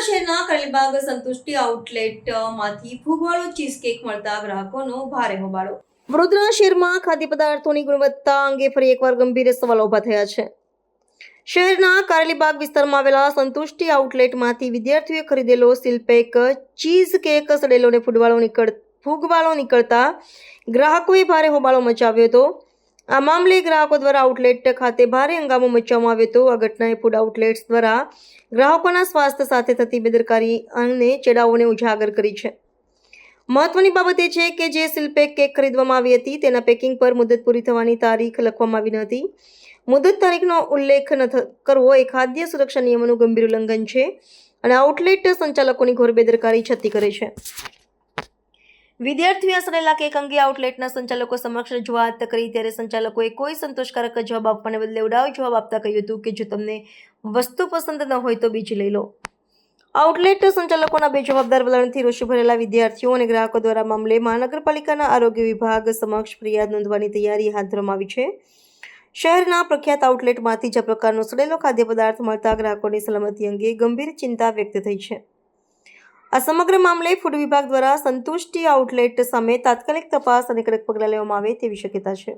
શહેરના Karelibaug સંતુષ્ટિ આઉટલેટમાંથી ફૂગવાળો cheese cake મળતા ગ્રાહકોનો ભારે હોબાળો. વડોદરા શહેરમાં ખાદ્ય પદાર્થોની ગુણવત્તા અંગે ફરી એકવાર ગંભીર સવાલો ઊભા થયા છે. શહેરના કારેલીબાગ વિસ્તારમાં આવેલા સંતુષ્ટિ આઉટલેટમાંથી વિદ્યાર્થીઓએ ખરીદેલો સીલપેક ચીઝ કેક સડેલો અને ફૂગવાળો નીકળતા ગ્રાહકોએ ભારે હોબાળો મચાવ્યો હતો. આ મામલે ગ્રાહકો દ્વારા આઉટલેટ ખાતે ભારે હંગામો મચાવવામાં આવ્યો હતો. આ ઘટનાએ ફૂડ આઉટલેટ્સ દ્વારા ગ્રાહકોના સ્વાસ્થ્ય સાથે થતી બેદરકારી અને ચેડાઓને ઉજાગર કરી છે. મહત્વની બાબત એ છે કે જે સીલપેક કેક ખરીદવામાં આવી હતી તેના પેકિંગ પર મુદત પૂરી થવાની તારીખ લખવામાં આવી ન હતી. મુદત તારીખનો ઉલ્લેખ ન કરવો એ ખાદ્ય સુરક્ષા નિયમોનું ગંભીર ઉલ્લંઘન છે અને આઉટલેટ સંચાલકોની ઘોર બેદરકારી છતી કરે છે. વિદ્યાર્થીઓએ સડેલા કેક અંગે આઉટલેટના સંચાલકો સમક્ષ રજૂઆત કરી ત્યારે સંચાલકોએ કોઈ સંતોષકારક જવાબ આપવાને બદલે ઉડાવ જવાબ આપતા કહ્યું હતું કે જો તમને વસ્તુ પસંદ ન હોય તો બીજી લઈ લો. આઉટલેટ સંચાલકોના બેજવાબદાર વલણથી રોષે ભરેલા વિદ્યાર્થીઓ અને ગ્રાહકો દ્વારા મામલે મહાનગરપાલિકાના આરોગ્ય વિભાગ સમક્ષ ફરિયાદ નોંધવાની તૈયારી હાથ ધરવામાં આવી છે. શહેરના પ્રખ્યાત આઉટલેટમાંથી જ આ પ્રકારનો સડેલો ખાદ્ય પદાર્થ મળતા ગ્રાહકોની સલામતી અંગે ગંભીર ચિંતા વ્યક્ત થઈ છે. આ સમગ્ર મામલે ફૂડ વિભાગ દ્વારા સંતુષ્ટિ આઉટલેટ સામે તાત્કાલિક તપાસ અને કડક પગલાં લેવામાં આવે તેવી શક્યતા છે.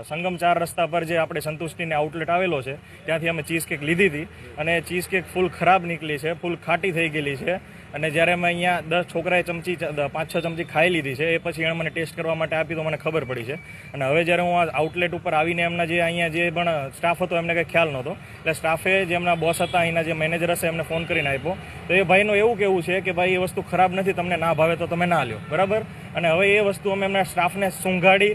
સંગમ 4 રસ્તા પર જે આપણે સંતુષ્ટિને આઉટલેટ આવેલો છે ત્યાંથી અમે ચીઝ કેક લીધી હતી અને ચીઝ કેક ફૂલ ખરાબ નીકળી છે, ફૂલ ખાટી થઈ ગયેલી છે. અને જ્યારે અમે અહીંયા 10 છોકરાએ 5-6 ચમચી ખાઈ લીધી છે એ પછી એણે મને ટેસ્ટ કરવા માટે આપી તો મને ખબર પડી છે. અને હવે જ્યારે હું આ આઉટલેટ ઉપર આવીને એમના જે અહીંયા જે પણ સ્ટાફ હતો એમને કંઈ ખ્યાલ નહોતો, એટલે સ્ટાફે જે એમના બોસ હતા અહીંના જે મેનેજર હશે એમને ફોન કરીને આપ્યો. તો એ ભાઈનું એવું કહેવું છે કે ભાઈ એ વસ્તુ ખરાબ નથી, તમને ના ભાવે તો તમે ના લ્યો, બરાબર. અને હવે એ વસ્તુ અમે એમના સ્ટાફને સૂંઘાડી,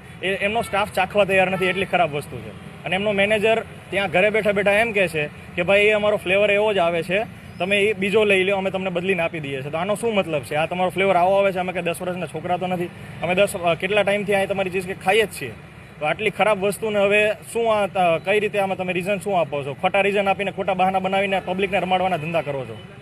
એમનો સ્ટાફ ચાખવા તૈયાર નથી, એટલી ખરાબ વસ્તુ છે. અને એમનો મેનેજર ત્યાં ઘરે બેઠા બેઠા એમ કહે છે કે ભાઈ એ અમારો ફ્લેવર એવો જ આવે છે, તમે એ બીજો લઈ લો, અમે તમને બદલીને આપી દઈએ છીએ. તો આનો શું મતલબ છે? આ તમારો ફ્લેવર આવો આવે છે? અમે કે 10 વર્ષના છોકરા તો નથી, અમે કેટલા ટાઈમથી અહીં તમારી ચીઝ કે ખાઈએ જ છીએ. તો આટલી ખરાબ વસ્તુને હવે શું કઈ રીતે આમાં તમે રીઝન શું આપો છો? ખોટા રીઝન આપીને ખોટા બહાના બનાવીને પબ્લિકને રમાડવાના ધંધા કરો છો.